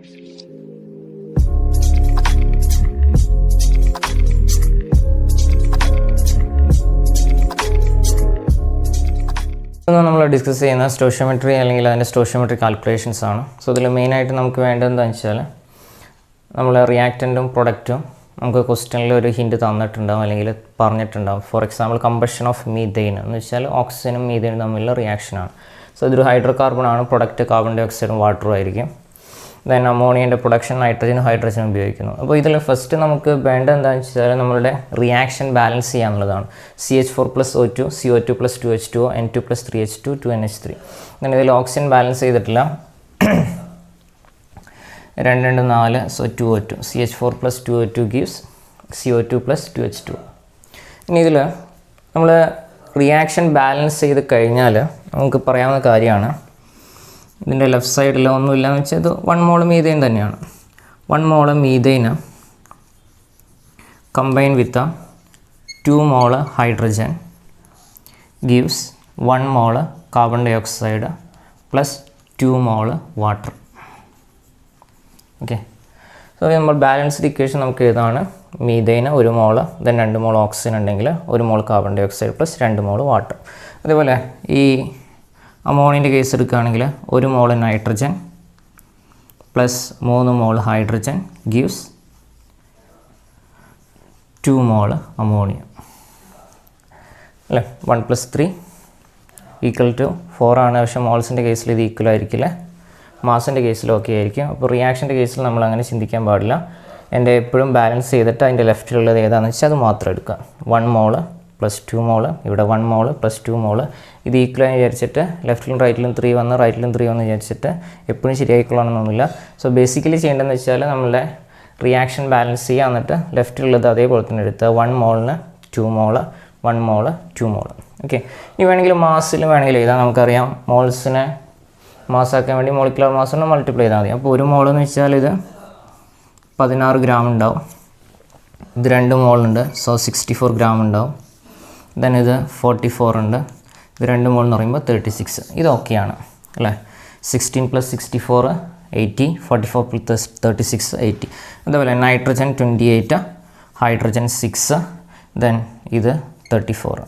നമ്മൾ ഡിസ്കസ് ചെയ്യുന്ന സ്റ്റോഷിയോമെട്രി അല്ലെങ്കിൽ അതിൻ്റെ സ്റ്റോഷിയോമെട്രി കാൽക്കുലേഷൻസ് ആണ്. സോ ഇതിൽ മെയിനായിട്ട് നമുക്ക് വേണ്ടതെന്താണെന്ന് വെച്ചാൽ നമ്മൾ റിയാക്റ്റൻറ്റും പ്രൊഡക്റ്റും നമുക്ക് ക്വസ്റ്റ്യനിൽ ഒരു ഹിൻറ്റ് തന്നിട്ടുണ്ടാകും അല്ലെങ്കിൽ പറഞ്ഞിട്ടുണ്ടാകും. For example combustion of methane എന്ന് വെച്ചാൽ ഓക്സിജനും മീതെയിനും തമ്മിലുള്ള റിയാക്ഷനാണ്. സോ ഇതൊരു ഹൈഡ്രോ കാർബൺ ആണ്, പ്രൊഡക്റ്റ് കാർബൺ ഡൈ ഓക്സൈഡും വാട്ടറും ആയിരിക്കും. ദെൻ അമോണിയൻ്റെ പ്രൊഡക്ഷൻ നൈട്രജനും ഹൈഡ്രജനും ഉപയോഗിക്കുന്നു. അപ്പോൾ ഇതിൽ ഫസ്റ്റ് നമുക്ക് വേണ്ടത് എന്താണെന്ന് വെച്ചാൽ നമ്മളുടെ reaction balance ചെയ്യാന്നുള്ളതാണ്. CH4+O2 CO2+2H2O N2+3H2 2NH3. അങ്ങനെ ഇതിൽ ഓക്സിജൻ ബാലൻസ് ചെയ്തിട്ടില്ല. 2 4 so 2O2 CH4+2O2 gives CO2+2H2O. ഇനി ഇതിൽ നമ്മൾ റിയാക്ഷൻ ബാലൻസ് ചെയ്ത് കഴിഞ്ഞാൽ നമുക്ക് പറയാവുന്ന കാര്യമാണ്, ഇതിൻ്റെ ലെഫ്റ്റ് സൈഡിൽ ഒന്നുമില്ലയെന്ന് വെച്ചാൽ ഇത് 1 മോൾ മീതെയിൻ തന്നെയാണ്. 1 മോൾ മീതെയിന് combine with 2 mole hydrogen gives 1 mole carbon dioxide plus 2 mole water. Okay, so നമ്മൾ ബാലൻസ്ഡ് ഇക്വേഷൻ നമുക്ക് ഇതാണ്. മീതെയിന് 1 മോൾ, ദെൻ 2 മോൾ ഓക്സിജൻ ഉണ്ടെങ്കിൽ 1 mole carbon dioxide plus 2 mole water. അതേപോലെ ഈ അമോണിയൻ്റെ കേസ് എടുക്കുകയാണെങ്കിൽ 1 മോൾ നൈട്രജൻ പ്ലസ് 3 മോൾ ഹൈഡ്രജൻ ഗീവ്സ് 2 മോൾ ammonia അല്ലേ. 1 + 3 = 4 ആണ്. പക്ഷേ മോൾസിൻ്റെ കേസിൽ ഇത് ഈക്വൽ ആയിരിക്കില്ല, മാസിൻ്റെ കേസിൽ ഓക്കെ ആയിരിക്കും. അപ്പോൾ റിയാക്ഷൻ്റെ കേസിൽ നമ്മൾ അങ്ങനെ ചിന്തിക്കാൻ പാടില്ല. എൻ്റെ എപ്പോഴും ബാലൻസ് ചെയ്തിട്ട് അതിൻ്റെ ലെഫ്റ്റിലുള്ളത് ഏതാണെന്ന് വെച്ചാൽ അത് മാത്രം എടുക്കുക. 1 മോൾ പ്ലസ് 2 മോൾ, ഇവിടെ 1 മോൾ പ്ലസ് 2 മോൾ, ഇത് ഈക്വലായി വിചാരിച്ചിട്ട് ലെഫ്റ്റിലും റൈറ്റിലും 3 വന്ന് റൈറ്റിലും 3 വന്ന് വിചാരിച്ചിട്ട് എപ്പോഴും ശരിയായിക്കൊള്ളണമെന്നൊന്നുമില്ല. സോ ബേസിക്കലി ചെയ്യേണ്ടതെന്ന് വെച്ചാൽ നമ്മളുടെ റിയാക്ഷൻ ബാലൻസ് ചെയ്യുക, എന്നിട്ട് ലെഫ്റ്റിലുള്ളത് അതേപോലെ തന്നെ എടുക്കുക. 1 മോളിന് 2 മോൾ, 1 മോൾ 2 മോൾ. ഓക്കെ, ഇനി വേണമെങ്കിൽ മാസിലും വേണമെങ്കിൽ എഴുതാം. നമുക്കറിയാം മോൾസിനെ മാസാക്കാൻ വേണ്ടി മോളിക്കുലർ മാസ് കൊണ്ട് മൾട്ടിപ്ലൈ ചെയ്താൽ മതി. അപ്പോൾ 1 മോൾ എന്ന് വെച്ചാൽ ഇത് 16 ഗ്രാം ഉണ്ടാവും. ഇത് 2 മോളുണ്ട്, സോ 64 ഗ്രാം ഉണ്ടാവും. ദെൻ ഇത് 44 ഉണ്ട്. ഇത് 2 മോൾ എന്ന് പറയുമ്പോൾ 36. ഇത് ഓക്കെയാണ് അല്ലേ. 16 + 64 80, 44 + 36 80. അതുപോലെ നൈട്രജൻ 28, ഹൈഡ്രജൻ 6, ദെൻ ഇത് 34.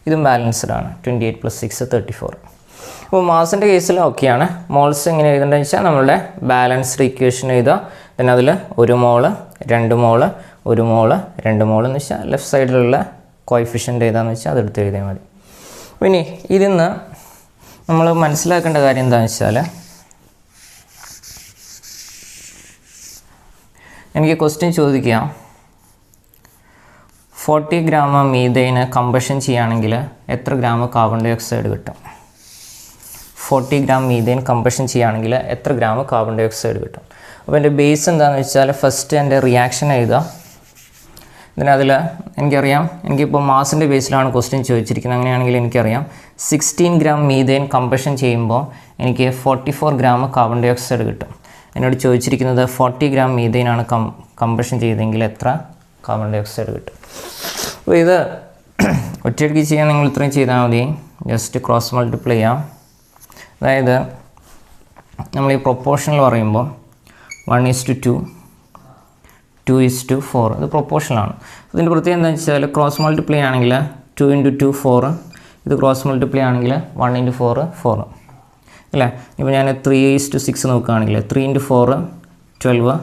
ഇതും ബാലൻസ്ഡ് ആണ്. 28 + 6 34. അപ്പോൾ മാസിൻ്റെ കേസിൽ ഓക്കെയാണ്. മോൾസ് എങ്ങനെ എഴുതേണ്ടതെന്ന് വെച്ചാൽ നമ്മളുടെ ബാലൻസ്ഡ് ഇക്വേഷൻ എഴുതുക. ദെൻ അതിൽ 1 മോൾ 2 മോൾ 1 മോൾ 2 മോൾ എന്ന് വെച്ചാൽ ലെഫ്റ്റ് സൈഡിലുള്ള കോയിഫിഷ്യൻ്റ് ഏതാണെന്ന് വെച്ചാൽ അതെടുത്ത് എഴുതിയാൽ മതി. ഇനി ഇതിൽ നിന്ന് നമ്മൾ മനസ്സിലാക്കേണ്ട കാര്യം എന്താണെന്ന് വെച്ചാൽ, എനിക്ക് ക്വസ്റ്റ്യൻ ചോദിക്കാം, 40 ഗ്രാം മീതെയിന് കമ്പഷൻ ചെയ്യുകയാണെങ്കിൽ എത്ര ഗ്രാം കാർബൺ ഡൈ ഓക്സൈഡ് കിട്ടും? 40 ഗ്രാം മീതെയിൻ കമ്പഷൻ ചെയ്യുകയാണെങ്കിൽ എത്ര ഗ്രാം കാർബൺ ഡൈ ഓക്സൈഡ് കിട്ടും? അപ്പോൾ എൻ്റെ ബേസ് എന്താണെന്ന് വെച്ചാൽ ഫസ്റ്റ് എൻ്റെ റിയാക്ഷൻ എഴുതുക. അതിൽ എനിക്കറിയാം, എനിക്കിപ്പോൾ മാസിൻ്റെ ബേസിലാണ് ക്വസ്റ്റ്യൻ ചോദിച്ചിരിക്കുന്നത്. അങ്ങനെയാണെങ്കിൽ എനിക്കറിയാം 16 ഗ്രാം മീതെയിൻ കമ്പഷൻ ചെയ്യുമ്പോൾ എനിക്ക് 44 ഗ്രാം കാർബൺ ഡൈ ഓക്സൈഡ് കിട്ടും. എന്നോട് ചോദിച്ചിരിക്കുന്നത് 40 ഗ്രാം മീതെയിനാണ് കമ്പഷൻ ചെയ്തെങ്കിൽ എത്ര കാർബൺ ഡൈ ഓക്സൈഡ് കിട്ടും. അപ്പോൾ ഇത് ഒറ്റയടിക്ക് ചെയ്യാൻ നിങ്ങൾ ഇത്രയും ചെയ്താൽ മതി. ജസ്റ്റ് ക്രോസ് മൾട്ടിപ്ലൈ ചെയ്യാം. അതായത് നമ്മൾ ഈ പ്രൊപ്പോർഷണൽ പറയുമ്പോൾ 1:2 2:4 ഇത് പ്രൊപ്പോർഷനാണ്. ഇതിൻ്റെ പ്രത്യേകത എന്താണെന്ന് വെച്ചാൽ ക്രോസ് മൾട്ടിപ്ലൈ ആണെങ്കിൽ 2 × 2 4, ഇത് ക്രോസ് മൾട്ടിപ്ലൈ ആണെങ്കിൽ 1 × 4 4 അല്ലേ. ഇപ്പോൾ ഞാൻ 3:6 നോക്കുകയാണെങ്കിൽ 3 × 4 12,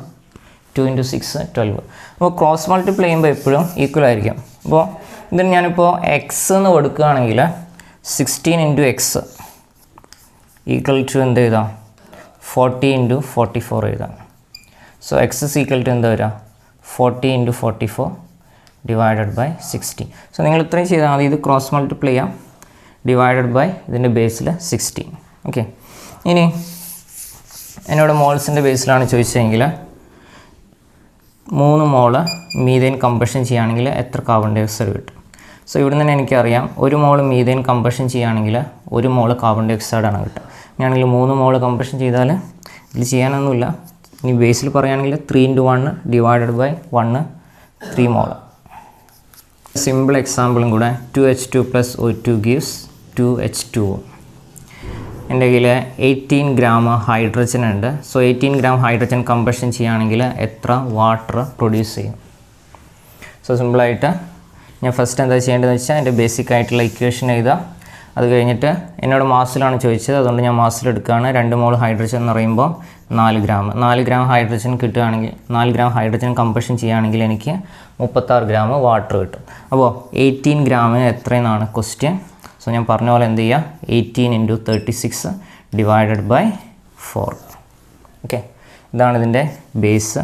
2 × 6 12. അപ്പോൾ ക്രോസ് മൾട്ടിപ്ലൈ ചെയ്യുമ്പോൾ എപ്പോഴും ഈക്വൽ ആയിരിക്കും. അപ്പോൾ ഇതിന് ഞാനിപ്പോൾ എക്സ് എന്ന് കൊടുക്കുകയാണെങ്കിൽ 16 × x = എന്ത് എഴുതാം? 40 × 44 എഴുതാം. സോ എക്സ് = എന്താ വരിക? 40 × 44 / 16. സോ നിങ്ങൾ ഇത്രയും ചെയ്താൽ മതി. ഇത് ക്രോസ് മൾട്ടിപ്ലൈ ചെയ്യാം, / ഇതിൻ്റെ ബേസിൽ 16. ഓക്കെ, ഇനി എന്നോട് മോൾസിൻ്റെ ബേസിലാണ് ചോദിച്ചതെങ്കിൽ 3 മോൾ മീതെയിൻ കമ്പഷൻ ചെയ്യുകയാണെങ്കിൽ എത്ര കാർബൺ ഡൈ ഓക്സൈഡ് കിട്ടും? സോ ഇവിടെ നിന്ന് എനിക്കറിയാം 1 മോൾ മീതെയിൻ കമ്പഷൻ ചെയ്യുകയാണെങ്കിൽ 1 മോൾ കാർബൺ ഡൈ ഓക്സൈഡാണ് കിട്ടുക. ഞാനാണെങ്കിൽ 3 മോൾ കമ്പഷൻ ചെയ്താൽ ഇതിൽ ചെയ്യാനൊന്നുമില്ല. ഇനി ബേസിൽ പറയുകയാണെങ്കിൽ 3 × 1 / 1 3 മോൾ. സിമ്പിൾ എക്സാമ്പിളും കൂടെ 2H2 + O2 gives 2H2O. എൻ്റെ കയ്യിൽ 18 ഗ്രാം ഹൈഡ്രജൻ ഉണ്ട്. സോ 18 ഗ്രാം ഹൈഡ്രജൻ കമ്പഷൻ ചെയ്യുകയാണെങ്കിൽ എത്ര വാട്ടർ പ്രൊഡ്യൂസ് ചെയ്യും? സോ സിമ്പിളായിട്ട് ഞാൻ ഫസ്റ്റ് എന്താ ചെയ്യേണ്ടതെന്ന് വെച്ചാൽ എൻ്റെ ബേസിക് ആയിട്ടുള്ള ഇക്വേഷൻ എഴുതുക. അത് കഴിഞ്ഞിട്ട് എന്നോട് മാസിലാണ് ചോദിച്ചത്, അതുകൊണ്ട് ഞാൻ മാസിലെടുക്കുകയാണ്. 2 മോൾ ഹൈഡ്രജൻ എന്ന് പറയുമ്പോൾ 4 ഗ്രാം. 4 ഗ്രാം ഹൈഡ്രജൻ കിട്ടുകയാണെങ്കിൽ 4 ഗ്രാം ഹൈഡ്രജൻ കമ്പഷൻ ചെയ്യുകയാണെങ്കിൽ എനിക്ക് 36 ഗ്രാം വാട്ടർ കിട്ടും. അപ്പോൾ 18 ഗ്രാമിന് എത്രയെന്നാണ് ക്വസ്റ്റ്യൻ. സോ ഞാൻ പറഞ്ഞ പോലെ എന്ത് ചെയ്യുക, 18 × 36 ഡിവൈഡഡ് ബൈ 4. ഓക്കെ, ഇതാണ് ഇതിൻ്റെ ബേസ്.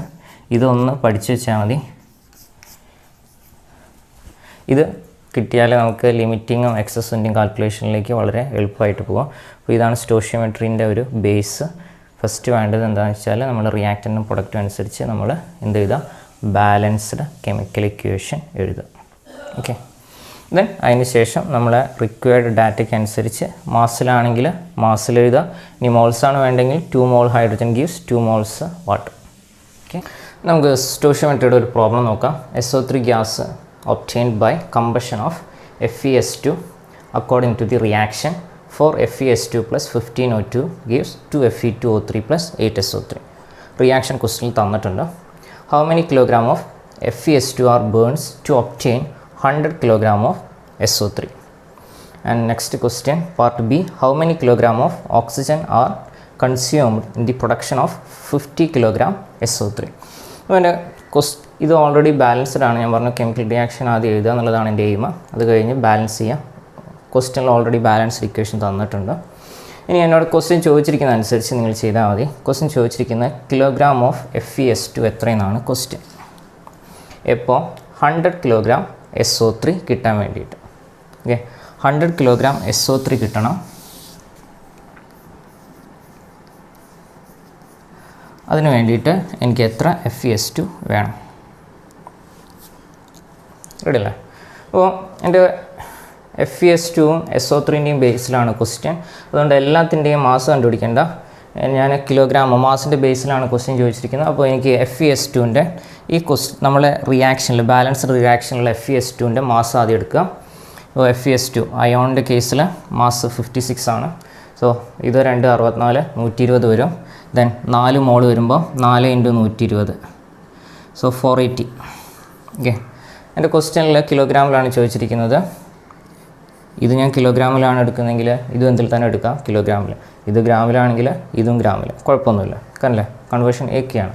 ഇതൊന്ന് പഠിച്ചു വെച്ചാൽ മതി. ഇത് കിട്ടിയാൽ നമുക്ക് ലിമിറ്റിങ്ങും എക്സസിൻ്റെയും കാൽക്കുലേഷനിലേക്ക് വളരെ എളുപ്പമായിട്ട് പോകാം. അപ്പോൾ ഇതാണ് സ്റ്റോഷിയോമെട്രീൻ്റെ ഒരു ബേസ്. ഫസ്റ്റ് വേണ്ടത് എന്താണെന്ന് വെച്ചാൽ നമ്മൾ റിയാക്റ്റൻറ്റും പ്രൊഡക്റ്റും അനുസരിച്ച് നമ്മൾ എന്ത് ചെയ്താൽ ബാലൻസ്ഡ് കെമിക്കൽ ഇക്വേഷൻ എഴുതുക. ഓക്കെ, ദെൻ അതിന് ശേഷം നമ്മൾ റിക്വയർഡ് ഡാറ്റയ്ക്ക് അനുസരിച്ച് മാസിലാണെങ്കിൽ മാസിൽ എഴുതുക. ഇനി മോൾസാണ് വേണ്ടെങ്കിൽ 2 mole hydrogen gives 2 moles water. Okay, നമുക്ക് സ്റ്റോഷിയോമെട്രിയുടെ ഒരു പ്രോബ്ലം നോക്കാം. SO3 gas obtained by combustion of FeS2 according to the reaction for FeS2 plus 15O2 gives 2Fe2O3 plus 8SO3. Reaction question തന്നിട്ടുണ്ട്. How many kilogram of FeS2 are burns to obtain 100 kilogram of SO3? And next question, part B, how many kilogram of oxygen are consumed in the production of 50 kilogram SO3? പിന്നെ ഇത് already balanced ആണ്. ഞാൻ പറഞ്ഞു chemical reaction ആദ്യം എഴുതുക എന്നുള്ളതാണ് എൻ്റെ aim. അത് കഴിഞ്ഞ് ബാലൻസ് ചെയ്യാം. ക്വസ്റ്റ്യനിൽ ഓൾറെഡി ബാലൻസ്ഡ് ഇക്വേഷൻ തന്നിട്ടുണ്ട്. ഇനി എന്നോട് ക്വസ്റ്റ്യൻ ചോദിച്ചിരിക്കുന്ന അനുസരിച്ച് നിങ്ങൾ ചെയ്താൽ മതി. ക്വസ്റ്റ്യൻ ചോദിച്ചിരിക്കുന്ന കിലോഗ്രാം ഓഫ് FeS2 എത്രയെന്നാണ് ക്വസ്റ്റ്യൻ. ഇപ്പോൾ 100 കിലോഗ്രാം SO3 കിട്ടാൻ വേണ്ടിയിട്ട്, ഓക്കെ, 100 കിലോഗ്രാം SO3 കിട്ടണം. അതിന് വേണ്ടിയിട്ട് എനിക്ക് എത്ര FeS2 വേണം? റെഡിയല്ലേ? അപ്പോൾ എൻ്റെ FeS2-ഉം SO3-ൻ്റെയും ബേസിലാണ് ക്വസ്റ്റ്യൻ. അതുകൊണ്ട് എല്ലാത്തിൻ്റെയും മാസ് കണ്ടുപിടിക്കേണ്ട. ഞാൻ കിലോഗ്രാം മാസിൻ്റെ ബേസിലാണ് ക്വസ്റ്റ്യൻ ചോദിച്ചിരിക്കുന്നത്. അപ്പോൾ എനിക്ക് FeS2-ൻ്റെ ഈ നമ്മളെ റിയാക്ഷനിൽ ബാലൻസ്ഡ് റിയാക്ഷനിലുള്ള FeS2-ൻ്റെ മാസ് ആദ്യം എടുക്കുക. അപ്പോൾ FeS2 അയോണിൻ്റെ കേസിൽ മാസ് 56 ആണ്. സോ ഇത് 2 64 120 വരും. ദെൻ 4 മോൾ വരുമ്പോൾ 4 × 120, സോ 480. ഓക്കെ, എൻ്റെ ക്വസ്റ്റ്യനിൽ കിലോഗ്രാമിലാണ് ചോദിച്ചിരിക്കുന്നത്. ഇത് ഞാൻ കിലോഗ്രാമിലാണ് എടുക്കുന്നതെങ്കിൽ ഇതും എന്തിൽ തന്നെ എടുക്കാം, കിലോഗ്രാമിൽ. ഇത് ഗ്രാമിലാണെങ്കിൽ ഇതും ഗ്രാമിൽ, കുഴപ്പമൊന്നുമില്ല. കണ്ടല്ലേ, കൺവേർഷൻ ഏക്കെയാണ്.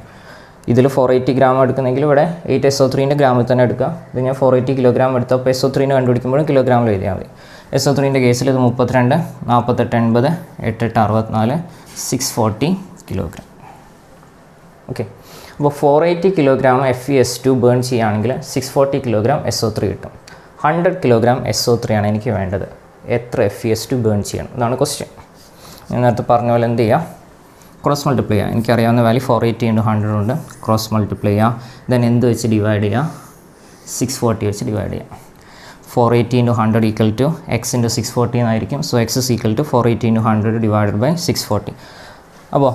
ഇതിൽ 480 ഗ്രാം എടുക്കുന്നെങ്കിൽ ഇവിടെ 8SO3-ൻ്റെ ഗ്രാമിൽ തന്നെ എടുക്കുക. ഇത് ഞാൻ 480 കിലോഗ്രാം എടുത്തു. അപ്പോൾ SO3-നെ കണ്ടുപിടിക്കുമ്പോഴും കിലോഗ്രാമിൽ എഴുതിയാൽ മതി. SO3-ൻ്റെ കേസിൽ ഇത് 32 48 80 88 64 640 കിലോഗ്രാം. ഓക്കെ, അപ്പോൾ 480 കിലോഗ്രാം FeS2 ബേൺ ചെയ്യുകയാണെങ്കിൽ 640 കിലോഗ്രാം SO3 കിട്ടും. 100 കിലോഗ്രാം SO3 ആണ് എനിക്ക് വേണ്ടത്. എത്ര FeS2 ബേൺ ചെയ്യണം? ഇതാണ് ക്വസ്റ്റ്യൻ. ഞാൻ നേരത്തെ പറഞ്ഞ പോലെ എന്ത് ചെയ്യുക, ക്രോസ് മൾട്ടിപ്ലൈ ചെയ്യുക. എനിക്കറിയാവുന്ന വാല്യൂ 480 × 100 ഉണ്ട്. ക്രോസ് മൾട്ടിപ്ലൈ ചെയ്യുക. ദെൻ എന്ത് വെച്ച് ഡിവൈഡ് ചെയ്യുക, 640 വെച്ച് ഡിവൈഡ് ചെയ്യുക. 480 × 100 ഈക്വൽ ടു x × 640 എന്നായിരിക്കും. So x is equal to 480 × 100 divided by 640. അപ്പോൾ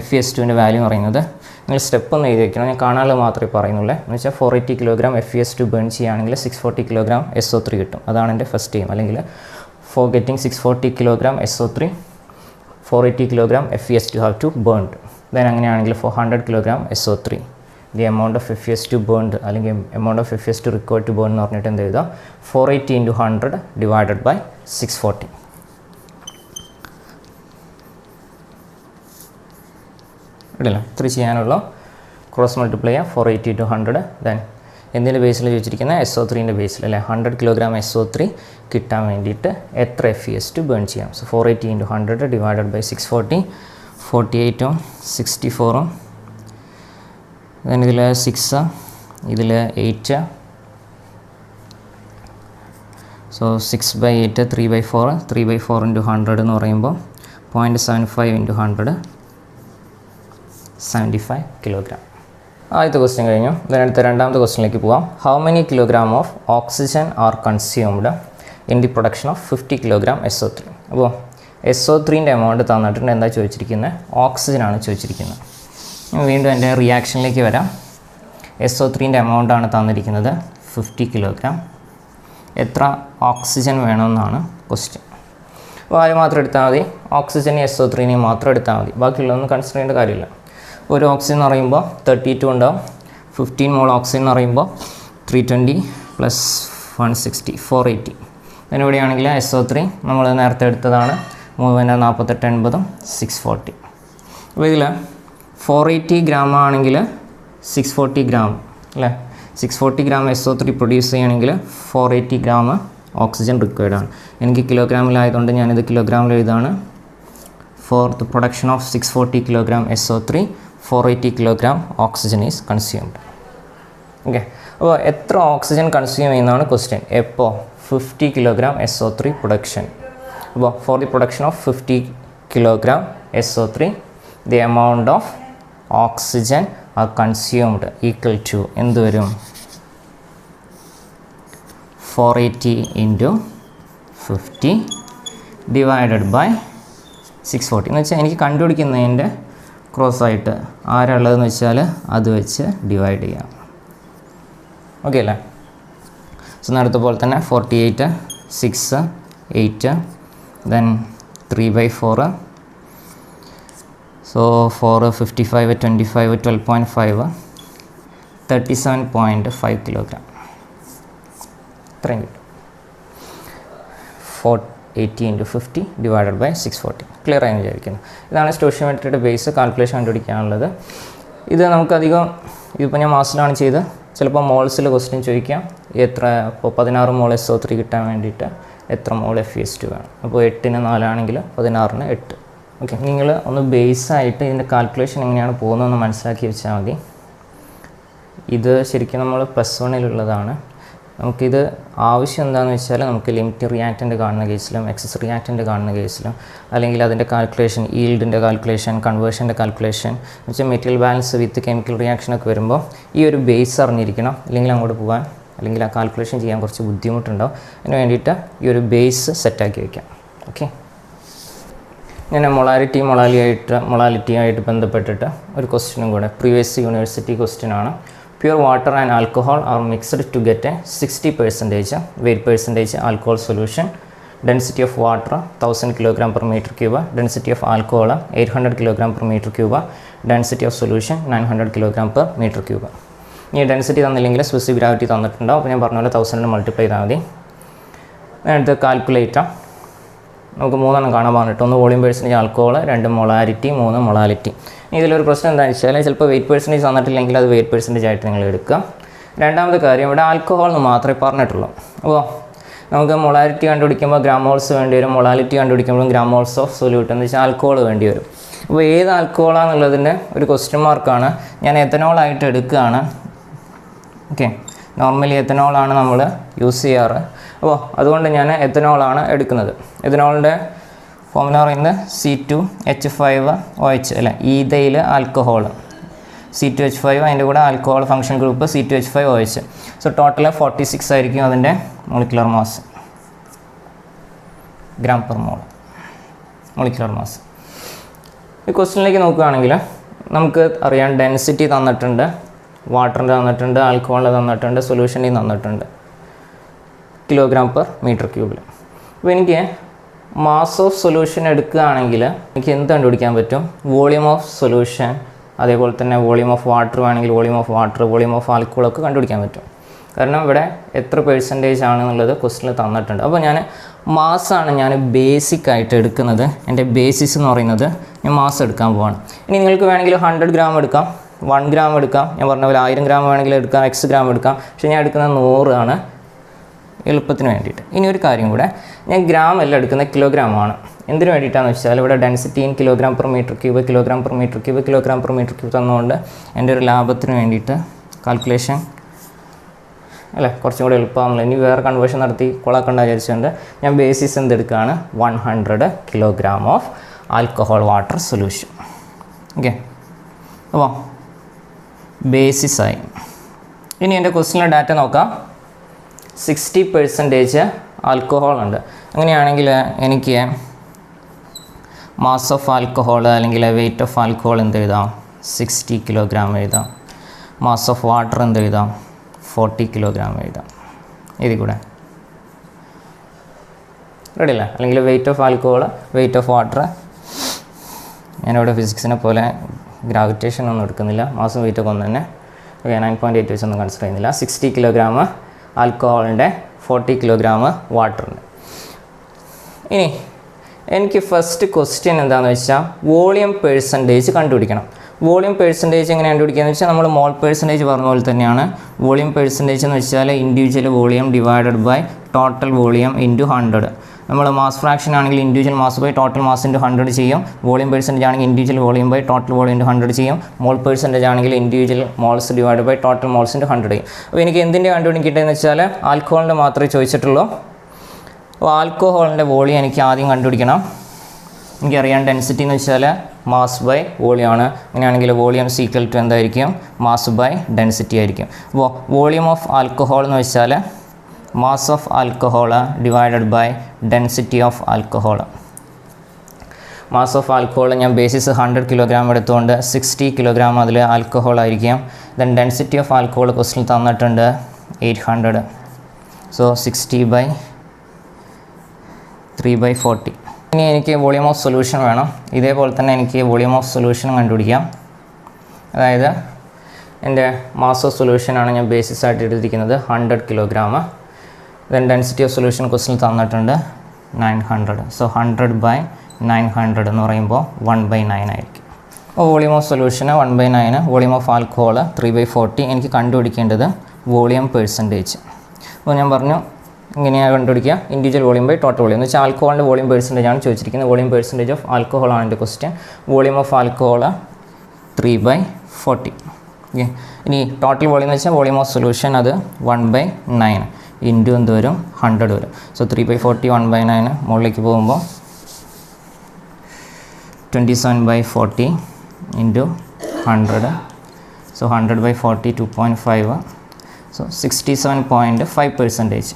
FeS2-ൻ്റെ വാല്യൂ എന്ന് പറയുന്നത്, നിങ്ങൾ സ്റ്റെപ്പ് ഒന്ന് എഴുതി വയ്ക്കണം, ഞാൻ കാണാനുള്ള മാത്രമേ പറയുന്നുള്ളൂ. എന്ന് വെച്ചാൽ 480 കിലോഗ്രാം FeS2 ബേൺ ചെയ്യുകയാണെങ്കിൽ 640 കിലോഗ്രാം SO3 കിട്ടും. അതാണ് എൻ്റെ ഫസ്റ്റ് എയിം. അല്ലെങ്കിൽ for getting 640 kilogram SO3, 480 kilogram FeS2 have to burned. Then അങ്ങനെയാണെങ്കിൽ 400 kilogram SO3, the amount of FeS2 burned അല്ലെങ്കിൽ amount of FeS2 required to burn എന്ന് പറഞ്ഞിട്ട് എന്ത് എഴുതുക, 480 × 100 ഡിവൈഡഡ് ബൈ 640. ഇടില്ല, ഇത്ര ചെയ്യാനുള്ള ക്രോസ് മൾട്ടിപ്ലൈ ചെയ്യുക. 480 × 100. ദെൻ എന്തിൻ്റെ ബേസിൽ ചോദിച്ചിരിക്കുന്നത്, SO3-ൻ്റെ ബേസിൽ അല്ലേ. 100 കിലോഗ്രാം SO3 കിട്ടാൻ വേണ്ടിയിട്ട് എത്ര FeS2 ബേൺ ചെയ്യാം. So 480 × 100 divided by 640. 48-ഉം 64-ഉം ദെൻ ഇതിൽ 6, ഇതിൽ 8. സോ 6/8 3/4. 3/4 × 100 എന്ന് പറയുമ്പോൾ 0.75 × 100 75 കിലോഗ്രാം. ആദ്യത്തെ ക്വസ്റ്റ്യൻ കഴിഞ്ഞു. ഇതിനടുത്ത രണ്ടാമത്തെ ക്വസ്റ്റ്യനിലേക്ക് പോകാം. How many kilogram of oxygen are consumed in the production of 50 kilogram SO3? അപ്പോൾ SO3-ൻ്റെ എമൗണ്ട് തന്നിട്ടുണ്ട്. എന്താ ചോദിച്ചിരിക്കുന്നത്, ഓക്സിജനാണ് ചോദിച്ചിരിക്കുന്നത്. വീണ്ടും എൻ്റെ റിയാക്ഷനിലേക്ക് വരാം. SO3-ൻ്റെ എമൗണ്ടാണ് തന്നിരിക്കുന്നത് 50 കിലോഗ്രാം. എത്ര ഓക്സിജൻ വേണമെന്നാണ് ക്വസ്റ്റ്യൻ. വായു മാത്രം എടുത്താൽ മതി, ഓക്സിജനെ SO3 മാത്രം എടുത്താൽ മതി, ബാക്കിയുള്ളതൊന്നും കൺസിഡർ ചെയ്യേണ്ട കാര്യമില്ല. ഒരു ഓക്സിജൻ എന്ന് പറയുമ്പോൾ 32 ഉണ്ടാവും, 15 മോൾ ഓക്സിജൻ എന്ന് പറയുമ്പോൾ 320 + 160 480. അതിനിവിടെയാണെങ്കിൽ SO3 നമ്മൾ നേരത്തെ എടുത്തതാണ് 3 48 80 640. അപ്പോൾ ഇതിൽ 480 ഗ്രാം ആണെങ്കിൽ 640 ഗ്രാം അല്ലേ, 640 ഗ്രാം SO3 പ്രൊഡ്യൂസ് ചെയ്യുകയാണെങ്കിൽ 480 ഗ്രാം ഓക്സിജൻ റിക്വയർഡ് ആണ്. എനിക്ക് കിലോഗ്രാമിലായതുകൊണ്ട് ഞാനിത് കിലോഗ്രാമിൽ എഴുതാണ്. For the production of 640 kilogram SO3 480 kilogram oxygen is consumed. Okay, അപ്പോൾ എത്ര ഓക്സിജൻ കൺസ്യൂം ചെയ്യുന്നതാണ് ക്വസ്റ്റ്യൻ. എപ്പോൾ 50 കിലോഗ്രാം SO3 പ്രൊഡക്ഷൻ. അപ്പോൾ for the production of 50 kilogram SO3 the amount of oxygen are consumed equal to എന്ത് വരും? 480 × 50 ഡിവൈഡഡ് ബൈ 640 എന്ന് വെച്ചാൽ എനിക്ക് കണ്ടുപിടിക്കുന്നതിൻ്റെ ക്രോസ് ആയിട്ട് ആരുള്ളതെന്ന് വെച്ചാൽ അത് വെച്ച് ഡിവൈഡ് ചെയ്യാം. ഓക്കെ അല്ലേ? സോ നേരത്തെ പോലെ തന്നെ 48 6 8 ദെൻ 3/4. സോ 4 55 25 12.5 37.5 കിലോഗ്രാം ഇത്രയും കിട്ടും. 480 × 50 ഡിവൈഡഡ് ബൈ 640. ക്ലിയർ ആയി വിചാരിക്കുന്നു. ഇതാണ് സ്റ്റോഷിയോമെട്രിയുടെ ബേസ് കാൽക്കുലേഷൻ കണ്ടുപിടിക്കാനുള്ളത്. ഇത് നമുക്കധികം ഇതിപ്പോൾ ഞാൻ മാസിലാണ് ചെയ്ത്, ചിലപ്പോൾ മോൾസിൽ ക്വസ്റ്റ്യൻ ചോദിക്കാം. എത്ര ഇപ്പോൾ 16 മോൾ SO3 കിട്ടാൻ വേണ്ടിയിട്ട് എത്ര മോൾ FeS2 വേണം. അപ്പോൾ 8ന് 4 ആണെങ്കിൽ 16ന് 8. ഓക്കെ, നിങ്ങൾ ഒന്ന് ബേസായിട്ട് ഇതിൻ്റെ കാൽക്കുലേഷൻ എങ്ങനെയാണ് പോകുന്നതെന്ന് മനസ്സിലാക്കി വെച്ചാൽ മതി. ഇത് ശരിക്കും നമ്മൾ +1-ലുള്ളതാണ്. നമുക്കിത് ആവശ്യം എന്താണെന്ന് വെച്ചാൽ നമുക്ക് ലിമിറ്റ് റിയാക്റ്റൻ്റ് കാണുന്ന കേസിലും എക്സസ് റിയാക്റ്റൻ്റ് കാണുന്ന കേസിലും അല്ലെങ്കിൽ അതിൻ്റെ കാൽക്കുലേഷൻ, ഈൽഡിൻ്റെ കാൽക്കുലേഷൻ, കൺവേർഷൻ്റെ കാൽക്കുലേഷൻ എന്ന് വെച്ചാൽ മെറ്റീരിയൽ ബാലൻസ് വിത്ത് കെമിക്കൽ റിയാക്ഷനൊക്കെ വരുമ്പോൾ ഈ ഒരു ബേസ് അറിഞ്ഞിരിക്കണം. അല്ലെങ്കിൽ അങ്ങോട്ട് പോകാൻ അല്ലെങ്കിൽ ആ കാൽക്കുലേഷൻ ചെയ്യാൻ കുറച്ച് ബുദ്ധിമുട്ടുണ്ടാവും. അതിന് വേണ്ടിയിട്ട് ഈ ഒരു ബേസ് സെറ്റാക്കി വയ്ക്കാം. ഓക്കെ, ഞാൻ മൊളാലിറ്റിയായിട്ട് ബന്ധപ്പെട്ടിട്ട് ഒരു ക്വസ്റ്റ്യനും കൂടെ പ്രീവിയസ് യൂണിവേഴ്സിറ്റി ക്വസ്റ്റ്യനാണ്. Pure water and alcohol are mixed to get a 60% weight percentage alcohol solution. Density of water 1000 kg per meter cube. Density of alcohol 800 kg per meter cube. Density of solution 900 kg per meter cube. ഈ density തന്നില്ലെങ്കിൽ specific gravity തന്നിട്ടുണ്ടാവും. അപ്പോൾ ഞാൻ പറഞ്ഞ പോലെ 1000 multiply ചെയ്താൽ മതി. അടുത്ത് calculator നമുക്ക് 3 കാണാൻ പറഞ്ഞിട്ട്, 1 volume percentage alcohol, 2 molality, 3 molality. ഇതിലൊരു പ്രശ്നം എന്താണെന്ന് വെച്ചാൽ ചിലപ്പോൾ വെയിറ്റ് പെർസെൻറ്റേജ് തന്നിട്ടില്ലെങ്കിൽ അത് വെയിറ്റ് പെർസെൻറ്റേജ് ആയിട്ട് നിങ്ങൾ എടുക്കുക. രണ്ടാമത്തെ കാര്യം, ഇവിടെ ആൽക്കഹോൾ എന്ന് മാത്രമേ പറഞ്ഞിട്ടുള്ളൂ. അപ്പോൾ നമുക്ക് മൊളാലിറ്റി കണ്ടുപിടിക്കുമ്പോൾ ഗ്രാമോൾസ് വേണ്ടി വരും, മൊളാലിറ്റി കണ്ടുപിടിക്കുമ്പോൾ ഗ്രാമോൾസ് ഓഫ് സൊല്യൂട്ട് എന്ന് വെച്ചാൽ ആൽക്കഹോൾ വേണ്ടി വരും. അപ്പോൾ ഏത് ആൽക്കഹോളാണെന്നുള്ളതിൻ്റെ ഒരു ക്വസ്റ്റ്യൻ മാർക്കാണ്. ഞാൻ എത്തനോളായിട്ട് എടുക്കുകയാണ്. ഓക്കെ, നോർമലി എത്തനോളാണ് നമ്മൾ യൂസ് ചെയ്യാറ്. അപ്പോൾ അതുകൊണ്ട് ഞാൻ എത്തനോളാണ് എടുക്കുന്നത്. എത്തനോളിൻ്റെ ഫോർമുല പറയുന്നത് C2H5OH അല്ലേ, ഈതയിൽ ആൽക്കഹോൾ C2H5, അതിൻ്റെ കൂടെ alcohol function group C2H5OH. So total 46 ആയിരിക്കും അതിൻ്റെ molecular mass, gram per mole molecular mass. ഈ ക്വസ്റ്റ്യനിലേക്ക് നോക്കുകയാണെങ്കിൽ നമുക്ക് അറിയാം ഡെൻസിറ്റി തന്നിട്ടുണ്ട്, വാട്ടറിൻ്റെ തന്നിട്ടുണ്ട്, ആൽക്കഹോളിൻ്റെ തന്നിട്ടുണ്ട്, സൊല്യൂഷനിൽ തന്നിട്ടുണ്ട് കിലോഗ്രാം പെർ മീറ്റർ ക്യൂബിൽ. അപ്പോൾ എനിക്ക് മാസ് ഓഫ് സൊല്യൂഷൻ എടുക്കുകയാണെങ്കിൽ എനിക്ക് എന്ത് കണ്ടുപിടിക്കാൻ പറ്റും? വോളിയം ഓഫ് സൊല്യൂഷൻ, അതേപോലെ തന്നെ വോളിയം ഓഫ് വാട്ടർ വേണമെങ്കിൽ volume of water, volume of ആൽക്കഹോളൊക്കെ കണ്ടുപിടിക്കാൻ പറ്റും. കാരണം ഇവിടെ എത്ര പെർസെൻറ്റേജ് ആണെന്നുള്ളത് ക്വസ്റ്റ്യനിൽ തന്നിട്ടുണ്ട്. അപ്പോൾ ഞാൻ മാസ്സാണ് ഞാൻ ബേസിക്കായിട്ട് എടുക്കുന്നത്. എൻ്റെ ബേസിസ് എന്ന് പറയുന്നത് ഞാൻ മാസ് എടുക്കാൻ പോവാണ്. ഇനി നിങ്ങൾക്ക് വേണമെങ്കിൽ 100 ഗ്രാം എടുക്കാം, 1 ഗ്രാം എടുക്കാം, ഞാൻ പറഞ്ഞ പോലെ 1000 ഗ്രാം വേണമെങ്കിൽ എടുക്കാം, X ഗ്രാം എടുക്കാം. പക്ഷേ ഞാൻ എടുക്കുന്നത് 100 ആണ് എളുപ്പത്തിന് വേണ്ടിയിട്ട്. ഇനി ഒരു കാര്യം കൂടെ, ഞാൻ ഗ്രാം അല്ല എടുക്കുന്നത്, കിലോഗ്രാമാണ്. എന്തിനു വേണ്ടിയിട്ടാണെന്ന് വെച്ചാൽ ഇവിടെ density in kilogram per metre cube, kilogram per metre cube, kilogram per metre cube തന്നുകൊണ്ട് എൻ്റെ ഒരു ലാഭത്തിന് വേണ്ടിയിട്ട് കാൽക്കുലേഷൻ അല്ലേ കുറച്ചും കൂടി എളുപ്പമാണല്ലോ. ഇനി വേറെ കൺവേർഷൻ നടത്തി കൊളാക്കണ്ട വിചാരിച്ചുകൊണ്ട് ഞാൻ ബേസിസ് എന്തെടുക്കുകയാണ്? 100 kilogram of alcohol water solution. Okay, അപ്പോൾ ബേസിസായി. ഇനി എൻ്റെ ക്വസ്റ്റ്യനിലെ ഡാറ്റ നോക്കാം. 60% ആൽക്കഹോൾ ഉണ്ട്. അങ്ങനെയാണെങ്കിൽ എനിക്ക് മാസ് ഓഫ് ആൽക്കഹോൾ അല്ലെങ്കിൽ വെയിറ്റ് ഓഫ് ആൽക്കഹോൾ എന്ത് എഴുതാം? 60 കിലോഗ്രാം എഴുതാം. മാസ് ഓഫ് വാട്ടർ എന്ത് എഴുതാം? 40 കിലോഗ്രാം എഴുതാം. ഇതിൽ കൂടെ റെഡി അല്ല? അല്ലെങ്കിൽ weight of alcohol, weight of water. ഞാനിവിടെ ഫിസിക്സിനെ പോലെ ഗ്രാവിറ്റേഷൻ ഒന്നും എടുക്കുന്നില്ല, മാസും വെയിറ്റൊക്കെ ഒന്ന് തന്നെ. ഓക്കെ, 9.8 വെച്ചൊന്നും കൺസിഡർ ചെയ്യുന്നില്ല. 60 കിലോഗ്രാം ആൽക്കഹോളിൻ്റെ 40 കിലോഗ്രാം വാട്ടറിൻ്റെ. ഇനി എനിക്ക് ഫസ്റ്റ് ക്വസ്റ്റ്യൻ എന്താണെന്ന് വെച്ചാൽ വോളിയം പെർസെൻറ്റേജ് കണ്ടുപിടിക്കണം. വോളിയം പെർസെൻറ്റേജ് എങ്ങനെ കണ്ടുപിടിക്കുക എന്ന് വെച്ചാൽ നമ്മൾ മോൾ പെർസെൻറ്റേജ് പറഞ്ഞ പോലെ തന്നെയാണ്. വോളിയം പെർസെൻറ്റേജ് എന്ന് വെച്ചാൽ individual volume divided by total volume into 100. നമ്മൾ മാസ് ഫ്രാക്ഷൻ ആണെങ്കിൽ individual mass by total mass into 100 ചെയ്യും. വോളിയം പെർസെൻറ്റേജ് ആണെങ്കിൽ individual volume by total volume into 100 ചെയ്യും. മോൾ പെർസെൻറ്റേജ് ആണെങ്കിൽ individual moles divide by total moles into 100 ചെയ്യും. അപ്പോൾ എനിക്ക് എന്തിൻ്റെ കണ്ടുപിടിക്കട്ടെന്ന് വെച്ചാൽ ആൽക്കഹോളിൻ്റെ മാത്രമേ ചോദിച്ചിട്ടുള്ളൂ. അപ്പോൾ ആൽക്കഹോളിൻ്റെ വോളിയം എനിക്ക് ആദ്യം കണ്ടുപിടിക്കണം. എനിക്കറിയാം ഡെൻസിറ്റി എന്ന് വെച്ചാൽ മാസ് ബൈ വോളിയം ആണ്. അങ്ങനെയാണെങ്കിൽ വോളിയം ഈക്വൽ ടു എന്തായിരിക്കും? മാസ് ബൈ ഡെൻസിറ്റി ആയിരിക്കും. അപ്പോൾ വോളിയം ഓഫ് ആൽക്കഹോൾ എന്ന് വെച്ചാൽ mass of alcohol divided by density of alcohol. Mass of alcohol ഞാൻ ബേസിസ് 100 കിലോഗ്രാം എടുത്തുകൊണ്ട് 60 കിലോഗ്രാം അതിൽ ആൽക്കഹോൾ ആയിരിക്കും. ദെൻ ഡെൻസിറ്റി ഓഫ് ആൽക്കഹോൾ ക്വസ്റ്റിൽ തന്നിട്ടുണ്ട് 800. സോ 60/3/40. ഇനി എനിക്ക് വോളിയം ഓഫ് സൊല്യൂഷൻ വേണം. ഇതേപോലെ തന്നെ എനിക്ക് വോളിയം ഓഫ് സൊല്യൂഷൻ കണ്ടുപിടിക്കാം. അതായത് എൻ്റെ മാസ് ഓഫ് സൊല്യൂഷനാണ് ഞാൻ ബേസിസ് ആയിട്ട് എടുത്തിരിക്കുന്നത് 100 kilogram. Then density of solution ക്വസ്റ്റിൽ തന്നിട്ടുണ്ട് 900. സോ 100/900 എന്ന് പറയുമ്പോൾ 1/9 ആയിരിക്കും. അപ്പോൾ വോളിയം ഓഫ് സൊല്യൂഷന് 1/9, വോളിയം ഓഫ് ആൽക്കഹോൾ 3/40. എനിക്ക് കണ്ടുപിടിക്കേണ്ടത് വോളിയം പെർസെൻറ്റേജ്. അപ്പോൾ ഞാൻ പറഞ്ഞു ഇങ്ങനെയാണ് കണ്ടുപിടിക്കുക, individual volume by total volume എന്ന് വെച്ചാൽ ആൽക്കഹോളിൻ്റെ വോളിയം പെർസെൻറ്റേജ് ആണ് ചോദിച്ചിരിക്കുന്നത്. വോളിയം പെർസെൻറ്റേജ് ഓഫ് ആൽക്കഹോൾ ആണ് എൻ്റെ question. Volume of alcohol 3/40. Okay, ഇനി ടോട്ടൽ വോളിയം എന്ന് വെച്ചാൽ വോളിയം ഓഫ് സൊല്യൂഷൻ അത് 1/9 ഇൻറ്റു എന്ത് വരും? 100 വരും. സോ 3/40 1/9 മുകളിലേക്ക് പോകുമ്പോൾ 27/40 ഇൻറ്റു 100. സോ 100/40 2.5. സോ 67.5%.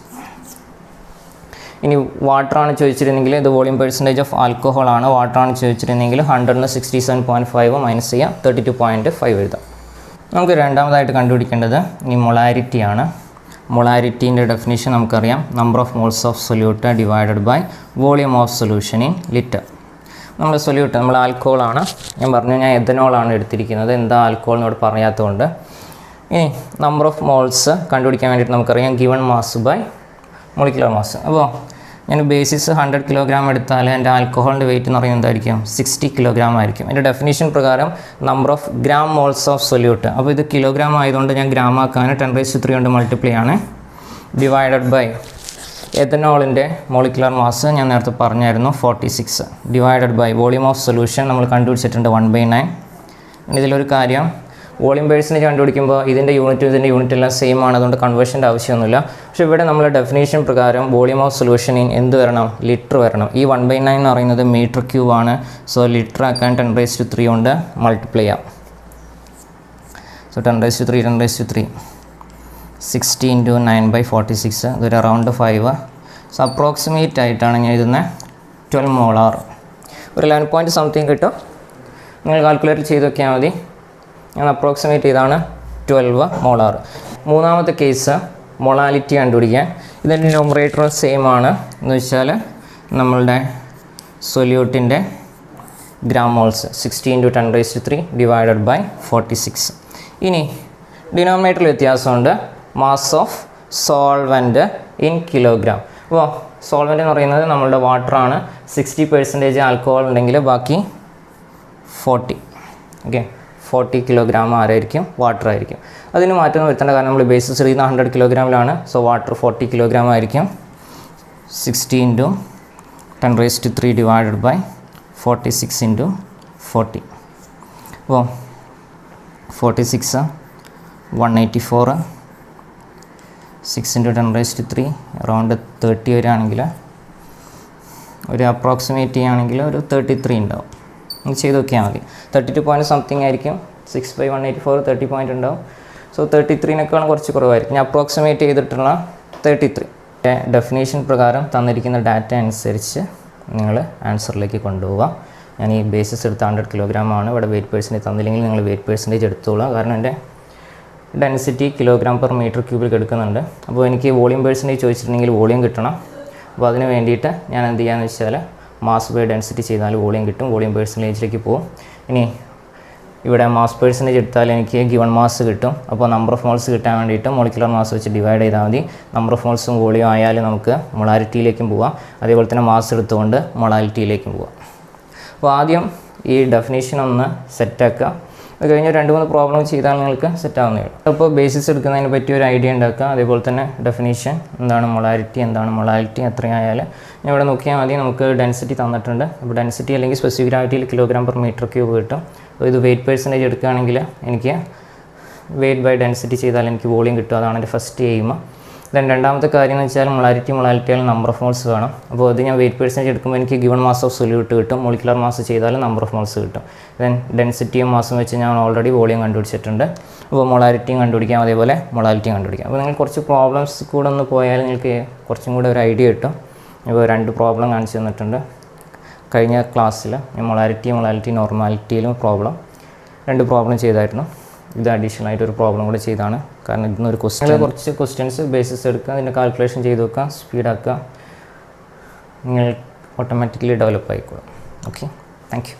ഇനി വാട്ടറാണ് ചോദിച്ചിരുന്നെങ്കിൽ ഇത് വോളിയം പെർസെൻറ്റേജ് ഓഫ് ആൽക്കഹോൾ ആണ്. വാട്ടറാണ് ചോദിച്ചിരുന്നെങ്കിൽ 100 67.5 മൈനസ് ചെയ്യുക, 32.5 എഴുതാം. നമുക്ക് രണ്ടാമതായിട്ട് കണ്ടുപിടിക്കേണ്ടത് ഈ മൊളാരിറ്റിയാണ്. മൊളാരിറ്റീൻ്റെ ഡെഫിനിഷൻ നമുക്കറിയാം, number of moles of solute divided by volume of solution in litre. നമ്മൾ സൊല്യൂട്ട് നമ്മൾ ആൽക്കഹോളാണ്. ഞാൻ പറഞ്ഞു ഞാൻ എഥനോളാണ് എടുത്തിരിക്കുന്നത്. എന്താ ആൽക്കഹോൾ എന്നോട് പറയാത്തതുകൊണ്ട്. ഇനി നമ്പർ ഓഫ് മോൾസ് കണ്ടുപിടിക്കാൻ വേണ്ടിയിട്ട് നമുക്കറിയാം given mass by molecular mass. അപ്പോൾ ഞാൻ ബേസിസ് 100 കിലോഗ്രാം എടുത്താൽ എൻ്റെ ആൽക്കഹോളിൻ്റെ വെയിറ്റ് എന്ന് പറയുന്നത് എന്തായിരിക്കും? 60 കിലോഗ്രാം ആയിരിക്കും. എൻ്റെ ഡെഫിനിഷൻ പ്രകാരം number of gram moles of solute. അപ്പോൾ ഇത് കിലോഗ്രാം ആയതുകൊണ്ട് ഞാൻ ഗ്രാം ആക്കാൻ 10⁻³ കൊണ്ട് മൾട്ടിപ്ലൈ ആണ്. ഡിവൈഡഡ് ബൈ എഥനോളിൻ്റെ മോളിക്കുലർ മാസ് ഞാൻ നേരത്തെ പറഞ്ഞായിരുന്നു 46. Divided by volume of solution നമ്മൾ കണ്ടുപിടിച്ചിട്ടുണ്ട് 1/9. ഇതിലൊരു കാര്യം, വോളിയം പെർസെൻറ്റേജ് കണ്ടുപിടിക്കുമ്പോൾ ഇതിൻ്റെ യൂണിറ്റും ഇതിൻ്റെ യൂണിറ്റ് എല്ലാം സെയിം ആണ്, അതുകൊണ്ട് കൺവേർഷൻ്റെ ആവശ്യമൊന്നുമില്ല. പക്ഷേ ഇവിടെ നമ്മൾ ഡെഫിനേഷൻ പ്രകാരം വോളിയം ഓഫ് സൊല്യൂഷനിൽ എന്ത് വരണം? ലിറ്റർ വരണം. ഈ 1/9 എന്ന് പറയുന്നത് മീറ്റർ ക്യൂബ് ആണ്. സോ ലിറ്റർ ആക്കാൻ 10⁻³ കൊണ്ട് മൾട്ടിപ്ലൈ ചെയ്യാം. So 10⁻³ 10⁻³ 60 into 9/46. ഇതൊരു അറൗണ്ട് 5. സോ അപ്രോക്സിമേറ്റ് ആയിട്ടാണ് ഞാൻ എഴുതുന്നത് 12 മോളാർ. ഒരു 11 പോയിൻറ്റ് സംതിങ് കിട്ടും. നിങ്ങൾ കാൽക്കുലേറ്റ് ചെയ്ത് നോക്കിയാൽ മതി. ഞാൻ അപ്രോക്സിമേറ്റ് ചെയ്താണ് 12 മോളാർ. മൂന്നാമത്തെ കേസ് മൊളാലിറ്റി കണ്ടുപിടിക്കാൻ. ഇതിൻ്റെ ന്യൂമറേറ്റർ സെയിം ആണ്. എന്ന് വെച്ചാൽ നമ്മളുടെ സൊല്യൂട്ടിൻ്റെ gram moles 60 into 10⁻³ divided by 46. ഇനി ഡിനോമിനേറ്ററിൽ വ്യത്യാസമുണ്ട്. Mass of solvent in kilogram. അപ്പോൾ സോൾവെൻ്റ് എന്ന് പറയുന്നത് നമ്മളുടെ വാട്ടറാണ്. 60% ആൽക്കഹോൾ ഉണ്ടെങ്കിൽ ബാക്കി 40. ഓക്കെ, 40 കിലോഗ്രാം ആരായിരിക്കും? വാട്ടർ ആയിരിക്കും. അതിന് മാറ്റം വരുത്തേണ്ട, കാരണം നമ്മൾ ബേസിസ് ചെയ്യുന്ന 100 കിലോഗ്രാമിലാണ്. സോ വാട്ടർ 40 കിലോഗ്രാം ആയിരിക്കും. 60 ഇൻറ്റു 10⁻³ ഡിവൈഡഡ് ബൈ 46 ഇൻറ്റു 40. അപ്പോൾ 46 184. 6 ഇൻറ്റു 10⁻³ അറൗണ്ട് 30 വരികയാണെങ്കിൽ ഒരു അപ്രോക്സിമേറ്റ് ചെയ്യുകയാണെങ്കിൽ ഒരു 33 ഉണ്ടാവും. ചെയ്ത് നോക്കിയാൽ മതി. 32 പോയിൻറ്റ് സംതിങ് ആയിരിക്കും. 6/184 30 പോയിൻ്റ് ഉണ്ടാവും. സോ 33-നേക്കാളും കുറച്ച് കുറവായിരിക്കും. ഞാൻ അപ്രോക്സിമേറ്റ് ചെയ്തിട്ടുള്ള 33. ഡെഫിനേഷൻ പ്രകാരം തന്നിരിക്കുന്ന ഡാറ്റ അനുസരിച്ച് നിങ്ങൾ ആൻസറിലേക്ക് കൊണ്ടുപോവുക. ഞാൻ ഈ ബേസിസ് എടുത്ത 100 കിലോഗ്രാം ആണ്. ഇവിടെ വെയിറ്റ് പെർസെൻറ്റേജ് തന്നില്ലെങ്കിൽ നിങ്ങൾ വെയിറ്റ് പെർസെൻറ്റേജ് എടുത്തോളാം. കാരണം എൻ്റെ ഡെൻസിറ്റി കിലോഗ്രാം പെർ മീറ്റർ ക്യൂബിൽ എടുക്കുന്നുണ്ട്. അപ്പോൾ എനിക്ക് വോളിയം പെർസെൻറ്റേജ് ചോദിച്ചിട്ടുണ്ടെങ്കിൽ വോളിയം കിട്ടണം. അപ്പോൾ അതിന് വേണ്ടിയിട്ട് ഞാൻ എന്ത് ചെയ്യാന്ന് വെച്ചാൽ മാസ് ബൈ ഡെൻസിറ്റി ചെയ്താൽ വോളിയം കിട്ടും, വോളിയം പെർസെൻറ്റേജിലേക്ക് പോകും. ഇനി ഇവിടെ മാസ് പെർസെൻറ്റേജ് എടുത്താൽ എനിക്ക് ഗിവൺ മാസ് കിട്ടും. അപ്പോൾ നമ്പർ ഓഫ് മോൾസ് കിട്ടാൻ വേണ്ടിയിട്ട് മോളിക്കുലർ മാസ് വെച്ച് ഡിവൈഡ് ചെയ്താൽ മതി. നമ്പർ ഓഫ് മോൾസും വോളിയം ആയാലും നമുക്ക് മൊളാരിറ്റിയിലേക്കും പോവാം, അതേപോലെ തന്നെ മാസ് എടുത്തുകൊണ്ട് മൊളാലിറ്റിയിലേക്കും പോവാം. അപ്പോൾ ആദ്യം ഈ ഡെഫിനേഷൻ ഒന്ന് സെറ്റാക്കുക. അത് കഴിഞ്ഞ് 2-3 പ്രോബ്ലം ചെയ്താൽ നിങ്ങൾക്ക് സെറ്റാവുന്നേ ഉള്ളൂ. അപ്പോൾ ബേസിക്സ് എടുക്കുന്നതിന് പറ്റിയ ഒരു ഐഡിയ ഉണ്ടാക്കുക. അതേപോലെ തന്നെ ഡെഫിനേഷൻ എന്താണ് മൊളാരിറ്റി, എന്താണ് മൊളാലിറ്റി, എത്രയായാലും ഞാൻ ഇവിടെ നോക്കിയാൽ മതി. നമുക്ക് ഡെൻസിറ്റി തന്നിട്ടുണ്ട്. അപ്പോൾ ഡെൻസിറ്റി അല്ലെങ്കിൽ സ്പെസിഫിക് ഗ്രാവിറ്റിയിൽ kg/m³ കിട്ടും. അപ്പോൾ ഇത് വെയിറ്റ് പെർസെൻറ്റേജ് എടുക്കുകയാണെങ്കിൽ എനിക്ക് വെയിറ്റ് ബൈ ഡെൻസിറ്റി ചെയ്താൽ എനിക്ക് വോളിയം കിട്ടും. അതാണ് എൻ്റെ ഫസ്റ്റ് എയിം. ദെൻ രണ്ടാമത്തെ കാര്യം എന്ന് വെച്ചാൽ മൊളാലിറ്റിയിൽ നമ്പർ ഓഫ് മോൾസ് വേണം. അപ്പോൾ അത് ഞാൻ വെയിറ്റ് പെർസെൻറ്റേജ് എടുക്കുമ്പോൾ എനിക്ക് ഗിവൺ മാസ് ഓഫ് സൊല്യൂട്ട് കിട്ടും. മോളിക്കുലർ മാസ് ചെയ്താലും നമ്പർ ഓഫ് മോൾസ് കിട്ടും. ദെൻ ഡെൻസിറ്റിയും മാസും വെച്ച് ഞാൻ ഓൾറെഡി വോളിയം കണ്ടുപിടിച്ചിട്ടുണ്ട്. അപ്പോൾ മൊളാരിറ്റിയും കണ്ടുപിടിക്കാം, അതേപോലെ മൊളാലിറ്റിയും കണ്ടുപിടിക്കാം. അപ്പോൾ നിങ്ങൾ കുറച്ച് പ്രോബ്ലംസ് കൂടെ ഒന്ന് പോയാൽ നിങ്ങൾക്ക് കുറച്ചും കൂടെ ഒരു ഐഡിയ കിട്ടും. ഇപ്പോൾ 2 പ്രോബ്ലം കാണിച്ചു തന്നിട്ടുണ്ട് കഴിഞ്ഞ ക്ലാസ്സിൽ. മൊളാലിറ്റി നോർമാലിറ്റിയിലും 2 പ്രോബ്ലം ചെയ്തായിരുന്നു. ഇത് അഡീഷണൽ ആയിട്ട് ഒരു പ്രോബ്ലം കൂടെ ചെയ്താണ്. കാരണം ഇതിനൊരു കുറച്ച് ക്വസ്റ്റ്യൻസ് ബേസിസ് എടുക്കുക, അതിൻ്റെ കാൽക്കുലേഷൻ ചെയ്ത് വെക്കുക, സ്പീഡാക്കുക, നിങ്ങൾ ഓട്ടോമാറ്റിക്കലി ഡെവലപ്പ് ആയിക്കോളും. Okay, thank you.